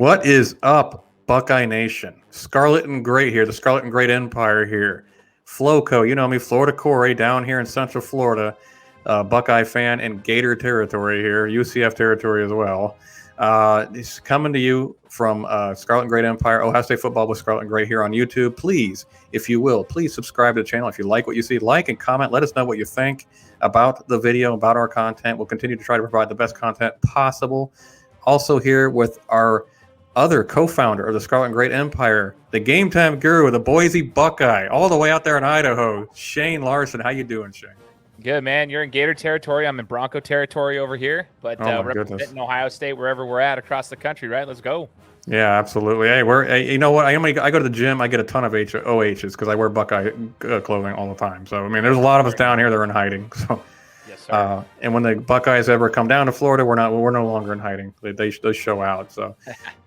What is up, Buckeye Nation? Scarlet and Great here, the Scarlet and Great Empire here. Floco, you know me, Florida Cory, down here in Central Florida, Buckeye fan and Gator territory here, UCF territory as well. It's coming to you from Scarlet and Great Empire, Ohio State football with Scarlet and Great here on YouTube. Please, if you will, please subscribe to the channel. If you like what you see, like and comment. Let us know what you think about the video, about our content. We'll continue to try to provide the best content possible. Also here with our other co-founder of the Scarlet and Great Empire, the game time guru of the Boise Buckeye, all the way out there in Idaho, Shane Larson. How you doing, Shane? Good, man. You're in Gator territory. I'm in Bronco territory over here, but representing Ohio State wherever we're at across the country, right? Let's go. Yeah, absolutely. Hey, you know what? I go to the gym. I get a ton of OHs because I wear Buckeye clothing all the time. So I mean, there's a lot of us down here that are in hiding. So. Yes, sir. And when the Buckeyes ever come down to Florida, we're no longer in hiding. They show out. So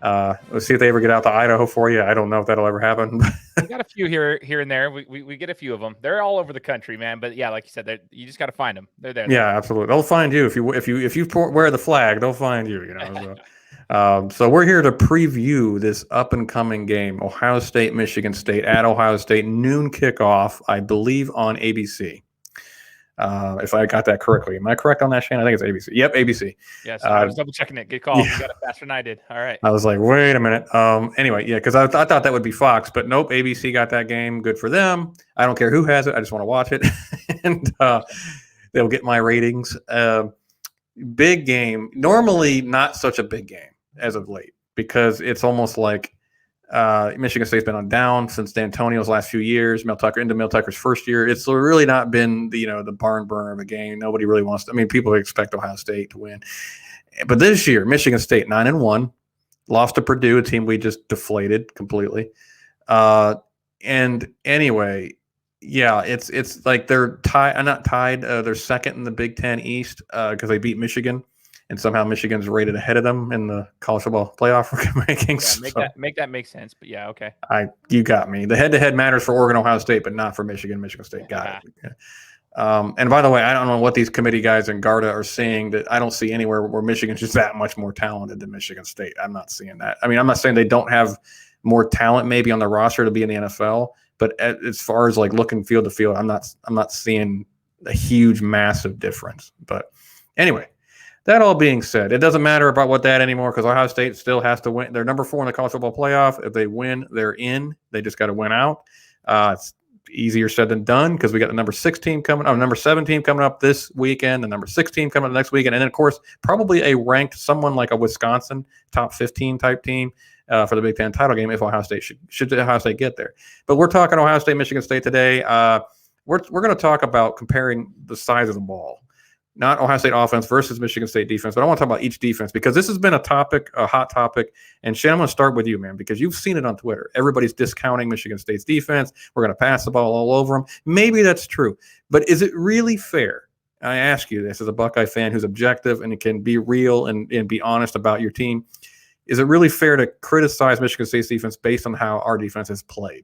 let's see if they ever get out to Idaho for you. I don't know if that'll ever happen. We got a few here and there. We get a few of them. They're all over the country, man. But yeah, like you said, you just got to find them. They're there. Yeah, absolutely. They'll find you if you wear the flag. They'll find you. You know. So we're here to preview this up and coming game: Ohio State, Michigan State at Ohio State, noon kickoff, I believe, on ABC. If I got that correctly. Am I correct on that, Shane? I think it's ABC. Yep, ABC. Yes, I was double checking it. Good call. Yeah. You got it faster than I did. All right. I was like, wait a minute. Anyway, yeah, because I thought that would be Fox, but nope, ABC got that game. Good for them. I don't care who has it. I just want to watch it. And they'll get my ratings. Big game. Normally not such a big game as of late because it's almost like Michigan State's been on down since D'Antonio's last few years. Mel Tucker's first year. It's really not been the barn burner of a game. Nobody really wants to. I mean, people expect Ohio State to win, but this year Michigan State 9-1, lost to Purdue, a team we just deflated completely. And anyway, yeah, it's like they're tied. Not tied. They're second in the Big Ten East because they beat Michigan. And somehow Michigan's rated ahead of them in the college football playoff rankings. Yeah, make that make sense. But yeah, okay. You got me. The head-to-head matters for Oregon, Ohio State, but not for Michigan. Michigan State got it. And by the way, I don't know what these committee guys in Garda are seeing that I don't see anywhere where Michigan's just that much more talented than Michigan State. I'm not seeing that. I mean, I'm not saying they don't have more talent maybe on the roster to be in the NFL, but as far as like looking field to field, I'm not seeing a huge, massive difference. But anyway. That all being said, it doesn't matter about what that anymore because Ohio State still has to win. They're number 4 in the college football playoff. If they win, they're in. They just got to win out. It's easier said than done because we got the number 6 team number 7 team coming up this weekend, the number 6 team coming up next weekend, and then, of course, probably a ranked someone like a Wisconsin top 15 type team for the Big Ten title game if Ohio State should Ohio State get there. But we're talking Ohio State, Michigan State today. We're going to talk about comparing the size of the ball. Not Ohio State offense versus Michigan State defense, but I want to talk about each defense because this has been a hot topic. And Shane, I'm going to start with you, man, because you've seen it on Twitter. Everybody's discounting Michigan State's defense. We're going to pass the ball all over them. Maybe that's true, but is it really fair? I ask you this as a Buckeye fan who's objective and can be real and be honest about your team. Is it really fair to criticize Michigan State's defense based on how our defense has played?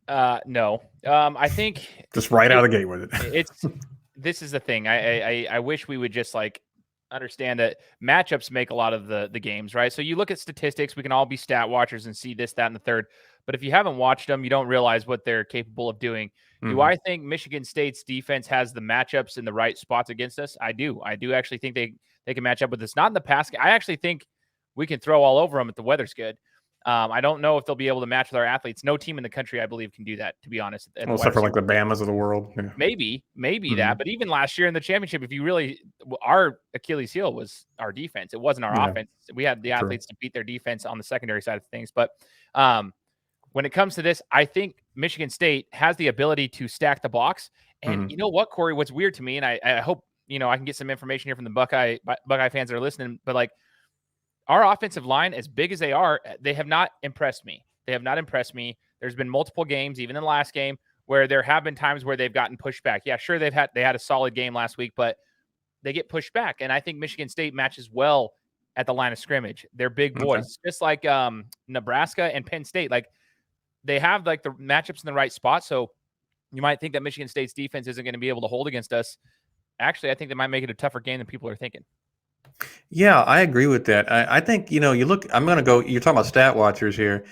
No. I think just right out of the gate with it. This is the thing. I wish we would just like understand that matchups make a lot of the games, right? So you look at statistics, we can all be stat watchers and see this, that, and the third. But if you haven't watched them, you don't realize what they're capable of doing. Mm-hmm. Do I think Michigan State's defense has the matchups in the right spots against us? I do. I do actually think they can match up with us. Not in the pass. I actually think we can throw all over them if the weather's good. I don't know if they'll be able to match with our athletes. No team in the country, I believe, can do that, to be honest. Except for like the Bamas of the world. Yeah. Maybe mm-hmm. that. But even last year in the championship, our Achilles heel was our defense. It wasn't our offense. We had the athletes to beat their defense on the secondary side of things. But when it comes to this, I think Michigan State has the ability to stack the box. And you know what, Cory, what's weird to me, and I hope, I can get some information here from the Buckeye fans that are listening, but like, our offensive line, as big as they are, they have not impressed me. There's been multiple games, even in the last game, where there have been times where they've gotten pushed back. Yeah, sure, they had a solid game last week, but they get pushed back. And I think Michigan State matches well at the line of scrimmage. They're big boys, just like Nebraska and Penn State. Like they have like the matchups in the right spot. So you might think that Michigan State's defense isn't going to be able to hold against us. Actually, I think they might make it a tougher game than people are thinking. Yeah, I agree with that. I think, you look, I'm going to go, you're talking about stat watchers here.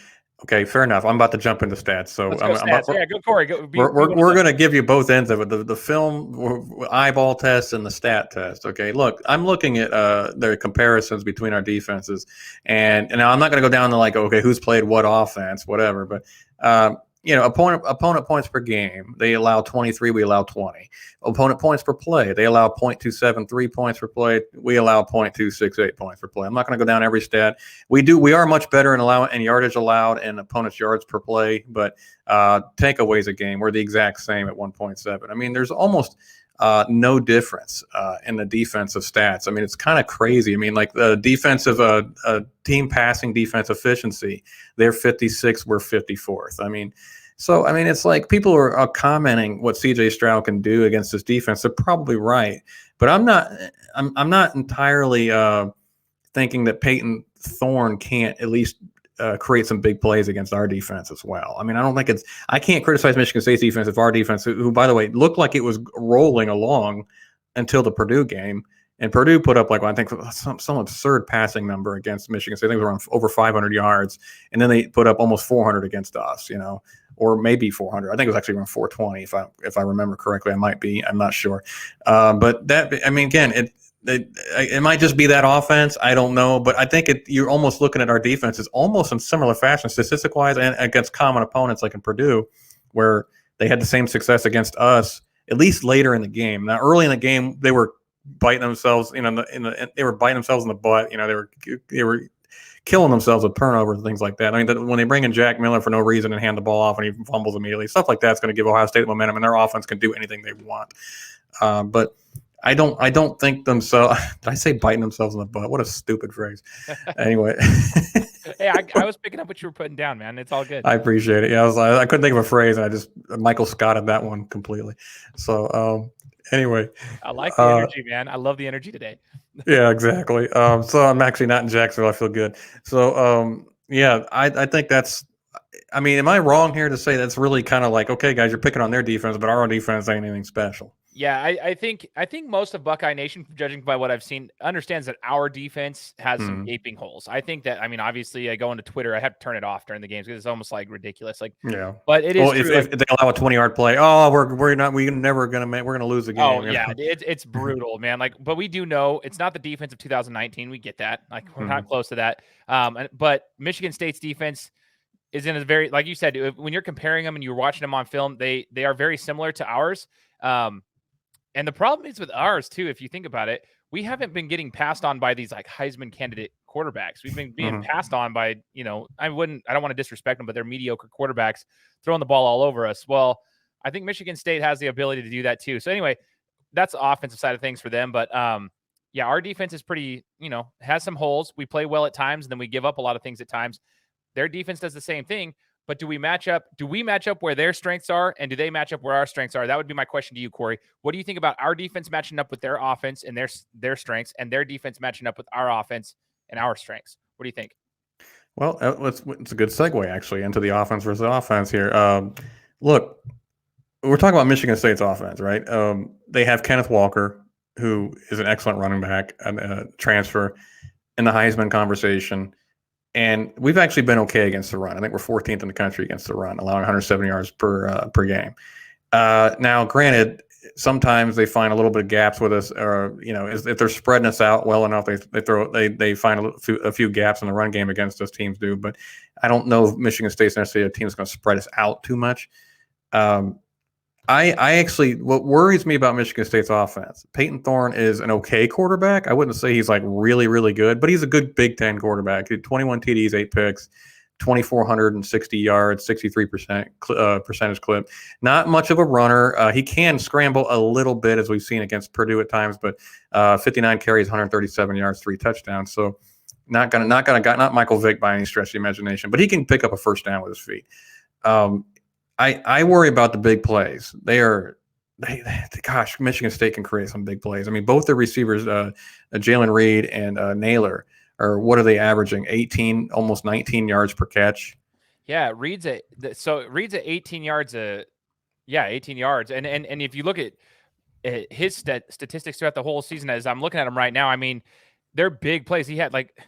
Okay, fair enough. I'm about to jump into stats. So Let's go stats. Yeah, go Cory. we're going to give you both ends of it, the film eyeball test and the stat test. Okay, look, I'm looking at the comparisons between our defenses, and now I'm not going to go down to like, okay, who's played what offense, whatever, but opponent points per game, they allow 23, we allow 20. Opponent points per play, they allow 0.273 points per play, we allow 0.268 points per play. I'm not going to go down every stat. We are much better in yardage allowed and opponents' yards per play, but takeaways a game, we're the exact same at 1.7. I mean, there's almost no difference in the defensive stats. I mean, it's kind of crazy. I mean, like the defensive team passing defense efficiency, they're 56, we're 54th. I mean, it's like people are commenting what CJ Stroud can do against this defense. They're probably right, but I'm not entirely thinking that Peyton Thorne can't at least create some big plays against our defense as well. I mean, I can't criticize Michigan State's defense if our defense, who by the way looked like it was rolling along until the Purdue game, and Purdue put up like, I think some absurd passing number against Michigan State. I think it was around over 500 yards, and then they put up almost 400 against us, or maybe 400. I think it was actually around 420 if I remember correctly. I might be, I'm not sure. But that, I mean, again, it might just be that offense. I don't know, but I think you're almost looking at our defenses almost in similar fashion, statistic-wise, and against common opponents like in Purdue, where they had the same success against us, at least later in the game. Now, early in the game, they were biting themselves, they were biting themselves in the butt. They were killing themselves with turnovers and things like that. I mean, when they bring in Jack Miller for no reason and hand the ball off and he fumbles immediately, stuff like that's going to give Ohio State momentum, and their offense can do anything they want. But I don't think themselves. Did I say biting themselves in the butt? What a stupid phrase. Anyway. Hey, I was picking up what you were putting down, man. It's all good. I appreciate it. Yeah, I couldn't think of a phrase, and I just Michael Scotted that one completely. So anyway. I like the energy, man. I love the energy today. Yeah, exactly. So I'm actually not in Jacksonville. I feel good. So yeah, I think that's. I mean, am I wrong here to say that's really kind of like, okay, guys, you're picking on their defense, but our defense ain't anything special? Yeah, I think most of Buckeye Nation, judging by what I've seen, understands that our defense has some gaping holes. I think that, I mean, obviously, I go into Twitter, I have to turn it off during the games because it's almost like ridiculous. Like, yeah, but it is. Well, if they allow a 20-yard play, we're gonna lose the game. Oh yeah, it's brutal, man. Like, but we do know it's not the defense of 2019. We get that. Like, we're not close to that. But Michigan State's defense is in a very, like you said, when you're comparing them and you're watching them on film, they are very similar to ours. And the problem is with ours too, if you think about it, we haven't been getting passed on by these like Heisman candidate quarterbacks. We've been being passed on by, I don't want to disrespect them, but they're mediocre quarterbacks throwing the ball all over us. Well, I think Michigan State has the ability to do that too. So anyway, that's the offensive side of things for them. But yeah, our defense is pretty, has some holes. We play well at times, and then we give up a lot of things at times. Their defense does the same thing. But do we match up where their strengths are, and do they match up where our strengths are? That would be my question to you, Cory. What do you think about our defense matching up with their offense and their strengths, and their defense matching up with our offense and our strengths? What do you think? Well, it's a good segue actually into the offense versus offense here. Look, we're talking about Michigan State's offense, right? They have Kenneth Walker, who is an excellent running back, transfer in the Heisman conversation. And we've actually been okay against the run. I think we're 14th in the country against the run, allowing 170 yards per game. Now, granted, sometimes they find a little bit of gaps with us, or if they're spreading us out well enough, they find a few gaps in the run game against us. Teams do, but I don't know if Michigan State's necessarily a team that's going to spread us out too much. I actually, what worries me about Michigan State's offense, Peyton Thorne is an okay quarterback. I wouldn't say he's like really, really good, but he's a good Big Ten quarterback. He had 21 TDs, 8 picks, 2,460 yards, 63% percentage clip. Not much of a runner. He can scramble a little bit, as we've seen against Purdue at times, but 59 carries, 137 yards, 3 touchdowns. So not Michael Vick by any stretch of the imagination, but he can pick up a first down with his feet. I worry about the big plays. Gosh, Michigan State can create some big plays. I mean, both the receivers, Jalen Reed and Naylor, what are they averaging? 18, almost 19 yards per catch. Yeah, Reed's at 18 yards. 18 yards. And if you look at his statistics throughout the whole season, as I'm looking at him right now, I mean, they're big plays. He had like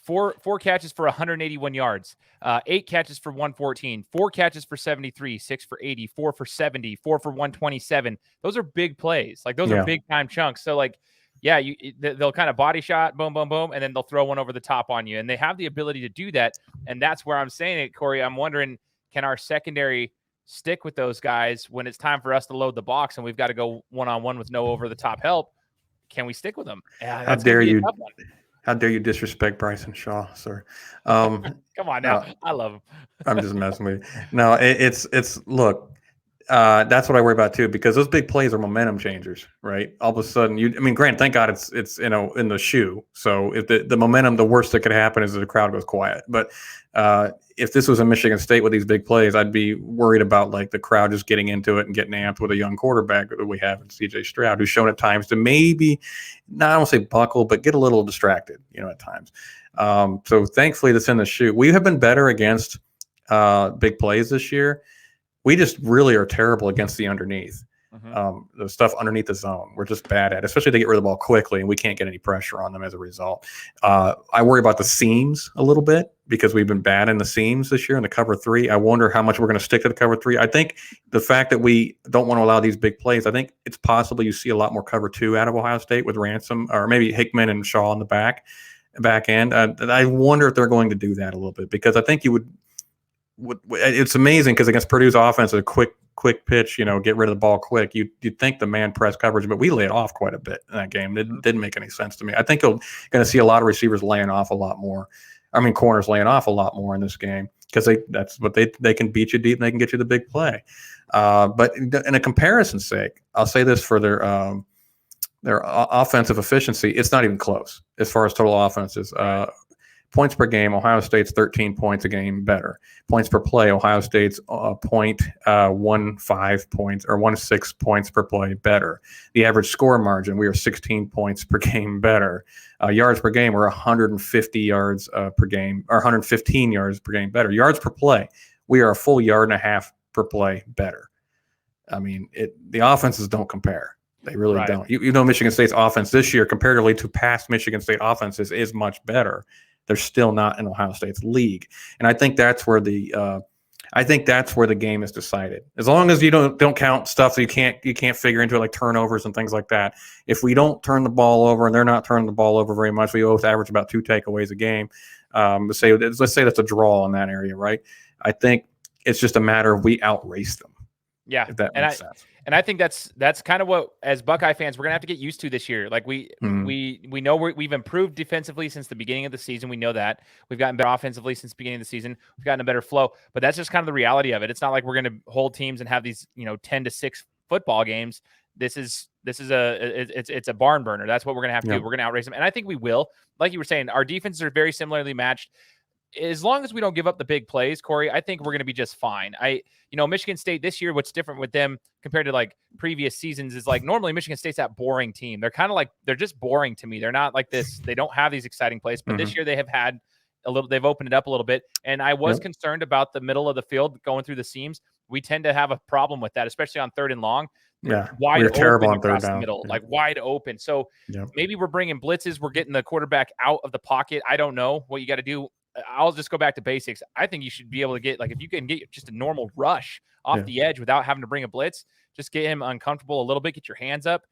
four catches for 181 yards, 8 catches for 114, 4 catches for 73, 6 for 80, 4 for 70, 4 for 127. Those are big plays. Like those are big time chunks. So like, yeah, they'll kind of body shot, boom, boom, boom, and then they'll throw one over the top on you. And they have the ability to do that. And that's where I'm saying it, Corey. I'm wondering, can our secondary stick with those guys when it's time for us to load the box and we've got to go one-on-one with no over-the-top help? Can we stick with them? Yeah, how dare you? How dare you disrespect Bryson Shaw, sir? Come on now. I love him. I'm just messing with you. No, it's look, that's what I worry about too, because those big plays are momentum changers, right? All of a sudden, Grant, thank God it's in the shoe. So if the momentum, the worst that could happen is that the crowd goes quiet. But if this was in Michigan State with these big plays, I'd be worried about like the crowd just getting into it and getting amped with a young quarterback that we have in CJ Stroud, who's shown at times to maybe, I don't say buckle, but get a little distracted, at times. So thankfully that's in the shoe. We have been better against big plays this year. We just really are terrible against the underneath. The stuff underneath the zone, we're just bad at, especially if they get rid of the ball quickly and we can't get any pressure on them as a result. I worry about the seams a little bit because we've been bad in the seams this year in the cover 3. I wonder how much we're going to stick to the cover 3. I think the fact that we don't want to allow these big plays, I think it's possible you see a lot more cover 2 out of Ohio State with Ransom or maybe Hickman and Shaw on the back end. I wonder if they're going to do that a little bit, because I think you would it's amazing because against Purdue's offense, a quick pitch, get rid of the ball quick. You'd think the man press coverage, but we laid off quite a bit in that game. It didn't make any sense to me. I think you're going to see a lot of receivers laying off a lot more. Corners laying off a lot more in this game because that's what they can beat you deep and they can get you the big play. But in a comparison's sake, I'll say this for their offensive efficiency, it's not even close as far as total offenses. Points per game, Ohio State's 13 points a game better. Points per play, Ohio State's 0.15 points or 1.6 points per play better. The average score margin, we are 16 points per game better. Yards per game, we're 150 yards per game, or 115 yards per game better. Yards per play, we are a full yard and a half per play better. The offenses don't compare. They really don't. Michigan State's offense this year, comparatively to past Michigan State offenses, is much better. They're still not in Ohio State's league, and I think that's where the game is decided. As long as you don't count stuff that you can't figure into it, like turnovers and things like that. If we don't turn the ball over, and they're not turning the ball over very much, we both average about 2 takeaways a game. Let's say that's a draw in that area, right? I think it's just a matter of we outrace them. Yeah, if that makes sense. And I think that's kind of what, as Buckeye fans, we're gonna have to get used to this year. Like we know we've improved defensively since the beginning of the season. We know that we've gotten better offensively since the beginning of the season. We've gotten a better flow, but that's just kind of the reality of it. It's not like we're gonna hold teams and have these 10-6 football games. It's a barn burner. That's what we're gonna have to do. We're gonna outrace them, and I think we will. Like you were saying, our defenses are very similarly matched. As long as we don't give up the big plays, Corey, I think we're going to be just fine. Michigan State this year, what's different with them compared to like previous seasons is like normally Michigan State's that boring team. They're kind of like, they're just boring to me. They're not like this. They don't have these exciting plays, but this year they have had they've opened it up a little bit. And I was concerned about the middle of the field going through the seams. We tend to have a problem with that, especially on 3rd and long. Yeah, wide open terrible on across 3rd down. The middle, like wide open. So maybe we're bringing blitzes. We're getting the quarterback out of the pocket. I don't know what you got to do. I'll just go back to basics. I think you should be able to get, like, if you can get just a normal rush off the edge without having to bring a blitz, just get him uncomfortable a little bit, get your hands up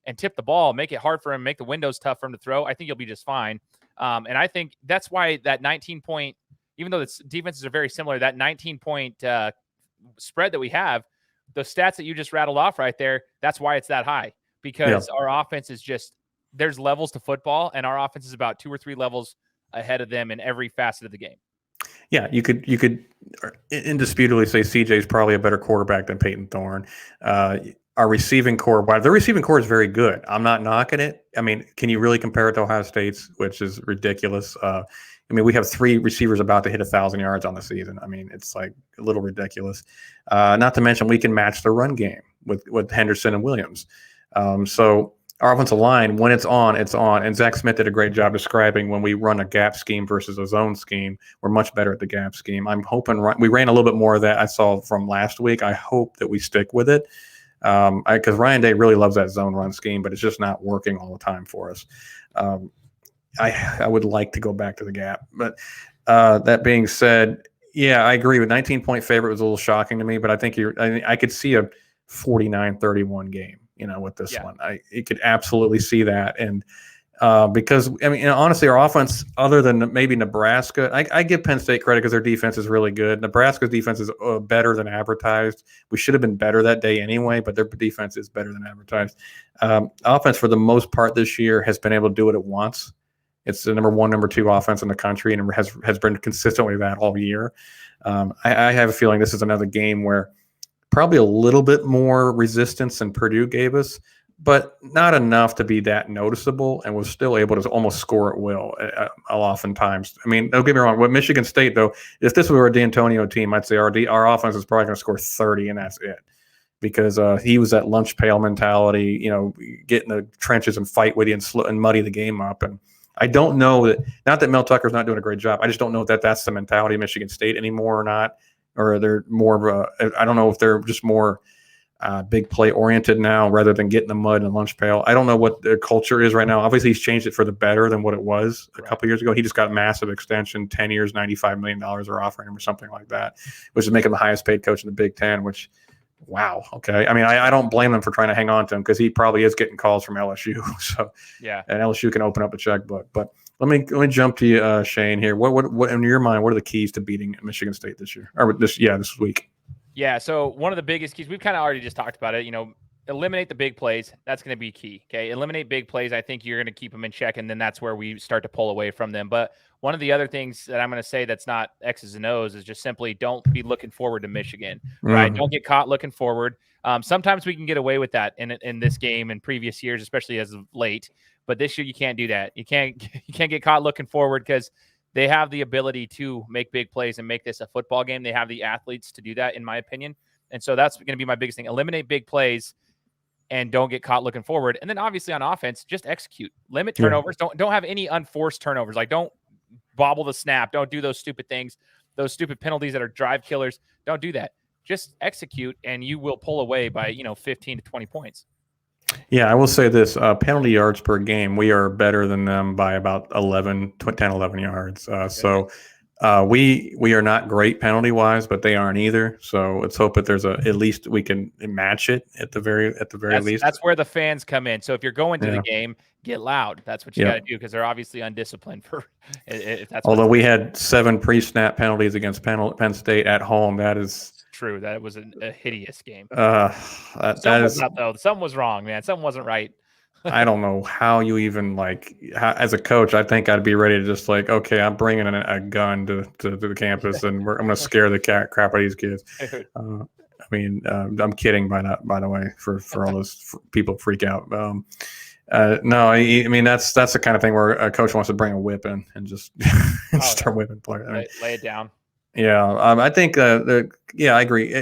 and tip the ball, make it hard for him, make the windows tough for him to throw. I think you'll be just fine. And I think that's why that 19-point, even though the defenses are very similar, that 19-point spread that we have, the stats that you just rattled off right there, that's why it's that high, because our offense is just, there's levels to football, and our offense is about 2 or 3 levels ahead of them in every facet of the game. Yeah, you could indisputably say CJ is probably a better quarterback than Peyton Thorne. Our receiving core, the receiving core is very good. I'm not knocking it. Can you really compare it to Ohio State's, which is ridiculous? We have 3 receivers about to hit 1,000 yards on the season. it's like a little ridiculous. Not to mention we can match the run game with Henderson and Williams. So our offensive line, when it's on, it's on. And Zach Smith did a great job describing when we run a gap scheme versus a zone scheme, we're much better at the gap scheme. I'm hoping we ran a little bit more of that I saw from last week. I hope that we stick with it. Because Ryan Day really loves that zone run scheme, but it's just not working all the time for us. I would like to go back to the gap, but that being said, yeah, I agree with 19-point favorite was a little shocking to me, but I think I could see a 49-31 game, with this one. You could absolutely see that. And because, honestly, our offense, other than maybe Nebraska, I give Penn State credit because their defense is really good. Nebraska's defense is better than advertised. We should have been better that day anyway, but their defense is better than advertised. Offense, for the most part this year, has been able to do what it wants. It's the number 1, number 2 offense in the country, and has been consistent with that all year. I have a feeling this is another game where probably a little bit more resistance than Purdue gave us, but not enough to be that noticeable, and was still able to almost score at will oftentimes. Don't get me wrong. With Michigan State, though, if this were a D'Antonio team, I'd say our offense is probably going to score 30, and that's it. Because he was that lunch pail mentality, get in the trenches and fight with you and muddy the game up. And I don't know that, not that Mel Tucker's not doing a great job. I just don't know that that's the mentality of Michigan State anymore or not. Or they're more of I don't know if they're just more big play oriented now rather than getting the mud in the lunch pail. I don't know what their culture is right now. Obviously, he's changed it for the better than what it was a couple years ago. He just got a massive extension, 10 years, $95 million they're offering him or something like that, which is making him the highest paid coach in the Big Ten, which, wow. Okay. I don't blame them for trying to hang on to him because he probably is getting calls from LSU. So, yeah. And LSU can open up a checkbook. But let me jump to you, Shane, here. What in your mind, what are the keys to beating Michigan State this year? Or this week? Yeah, so one of the biggest keys, we've kind of already just talked about it, eliminate the big plays. That's going to be key, okay? Eliminate big plays. I think you're going to keep them in check, and then that's where we start to pull away from them. But one of the other things that I'm going to say that's not X's and O's is just simply don't be looking forward to Michigan, right? Don't get caught looking forward. Sometimes we can get away with that in this game in previous years, especially as of late. But this year you can't do that. You can't get caught looking forward because they have the ability to make big plays and make this a football game. They have the athletes to do that, in my opinion. And so that's going to be my biggest thing. Eliminate big plays and don't get caught looking forward. And then obviously on offense, just execute. Limit turnovers. Yeah. Don't have any unforced turnovers. Like, don't bobble the snap. Don't do those stupid things, those stupid penalties that are drive killers. Don't do that. Just execute, and you will pull away by 15 to 20 points. Yeah, I will say this, penalty yards per game, we are better than them by about 11 yards. So we are not great penalty-wise, but they aren't either. So let's hope that there's at least we can match it at the very least. That's where the fans come in. So if you're going to the game, get loud. That's what you got to do because they're obviously undisciplined. If that's although we had 7 pre-snap penalties against Penn State at home, that is true. That was a hideous game. Something was wrong, man. Something wasn't right. I don't know how you even as a coach, I think I'd be ready to just okay, I'm bringing a gun to the campus and I'm going to scare the crap out of these kids. I'm kidding by the way, for all those people freak out. No, that's the kind of thing where a coach wants to bring a whip in and just start whipping players. Lay it down. Yeah, I think I agree.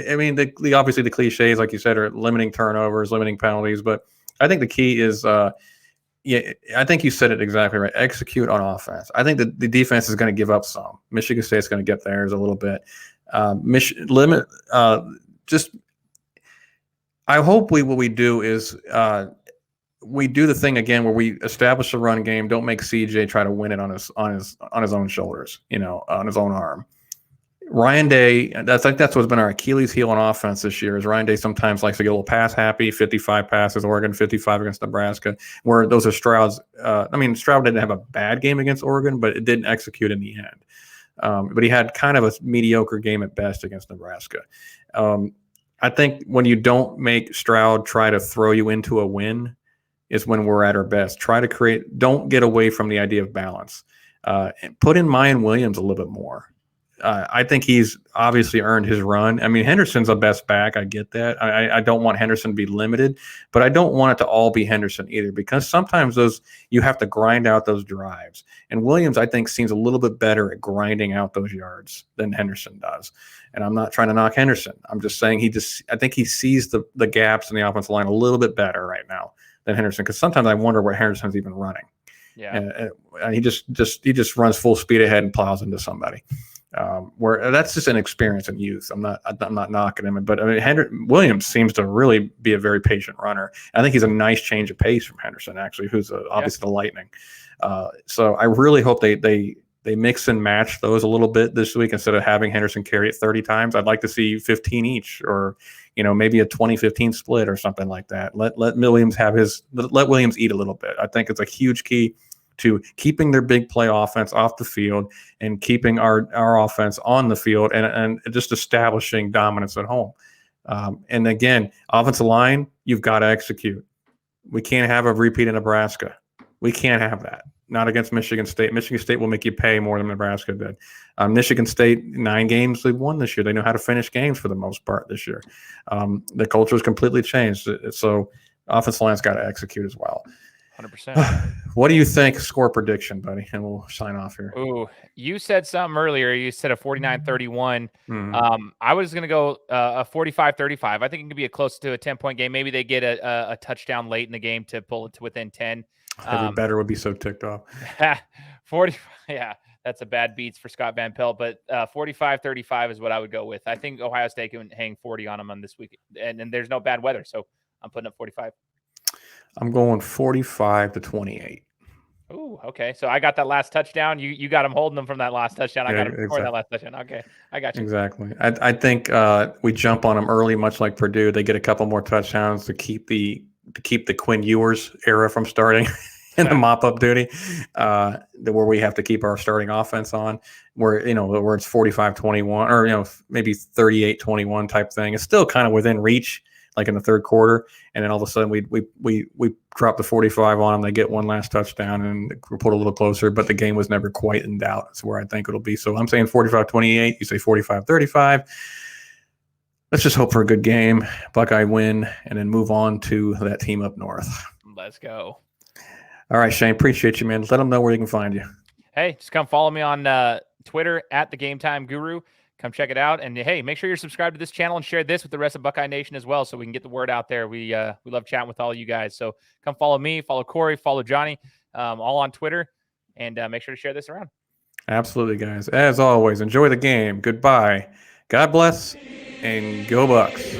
Obviously the cliches, like you said, are limiting turnovers, limiting penalties, but I think the key is, I think you said it exactly right. Execute on offense. I think that the defense is going to give up some. Michigan State's going to get theirs a little bit. I hope what we do is we do the thing again where we establish a run game. Don't make CJ try to win it on his own shoulders, on his own arm. Ryan Day, that's what's been our Achilles heel on offense this year. Is Ryan Day sometimes likes to get a little pass happy, 55 passes, Oregon 55 against Nebraska, where those are Stroud's. Stroud didn't have a bad game against Oregon, but it didn't execute in the end. But he had kind of a mediocre game at best against Nebraska. I think when you don't make Stroud try to throw you into a win is when we're at our best. Don't get away from the idea of balance. And put in Mayan Williams a little bit more. I think he's obviously earned his run. Henderson's the best back. I get that. I don't want Henderson to be limited, but I don't want it to all be Henderson either, because sometimes you have to grind out those drives. And Williams, I think, seems a little bit better at grinding out those yards than Henderson does. And I'm not trying to knock Henderson. I'm just saying I think he sees the gaps in the offensive line a little bit better right now than Henderson, because sometimes I wonder what Henderson's even running. Yeah, and he just runs full speed ahead and plows into somebody. where that's just an experience and youth. I'm not knocking him, but I mean, Williams seems to really be a very patient runner. I think he's a nice change of pace from Henderson, actually, who's obviously the lightning. So I really hope they mix and match those a little bit this week instead of having Henderson carry it 30 times. I'd like to see 15 each, or maybe a 20-15 split or something like that. Let Williams let Williams eat a little bit. I think it's a huge key to keeping their big play offense off the field and keeping our offense on the field and just establishing dominance at home. And again, offensive line, you've got to execute. We can't have a repeat in Nebraska. We can't have that. Not against Michigan State. Michigan State will make you pay more than Nebraska did. Michigan State, 9 games they've won this year. They know how to finish games for the most part this year. The culture has completely changed. So offensive line's got to execute as well. 100%. What do you think? Score prediction, buddy, and we'll sign off here. Ooh, you said something earlier. You said a 49-31. I was going to go a 45-35. I think it could be close to a 10-point game. Maybe they get a touchdown late in the game to pull it to within 10. Every better would be so ticked off. 40. Yeah, that's a bad beats for Scott Van Pelt, but 45-35 is what I would go with. I think Ohio State can hang 40 on them on this week, and there's no bad weather, so I'm putting up 45. I'm going 45-28. Ooh, okay. So I got that last touchdown. You got him holding them from that last touchdown. I got him before that last touchdown. Okay, I got you. Exactly. I think we jump on them early, much like Purdue. They get a couple more touchdowns to keep the Quinn Ewers era from starting in the mop-up duty, where we have to keep our starting offense on, where it's 45-21 or maybe 38-21 type thing. It's still kind of within reach, like in the third quarter, and then all of a sudden we drop the 45 on them. They get one last touchdown, and we're put a little closer, but the game was never quite in doubt. That's where I think it'll be. So I'm saying 45-28. You say 45-35. Let's just hope for a good game, Buckeye win, and then move on to that team up north. Let's go. All right, Shane, appreciate you, man. Let them know where they can find you. Hey, just come follow me on Twitter at the Game Time Guru. Come check it out. And hey, make sure you're subscribed to this channel and share this with the rest of Buckeye Nation as well, so we can get the word out there. We love chatting with all of you guys. So come follow me, follow Cory, follow Johnny, all on Twitter, and make sure to share this around. Absolutely, guys. As always, enjoy the game. Goodbye. God bless, and go Bucks.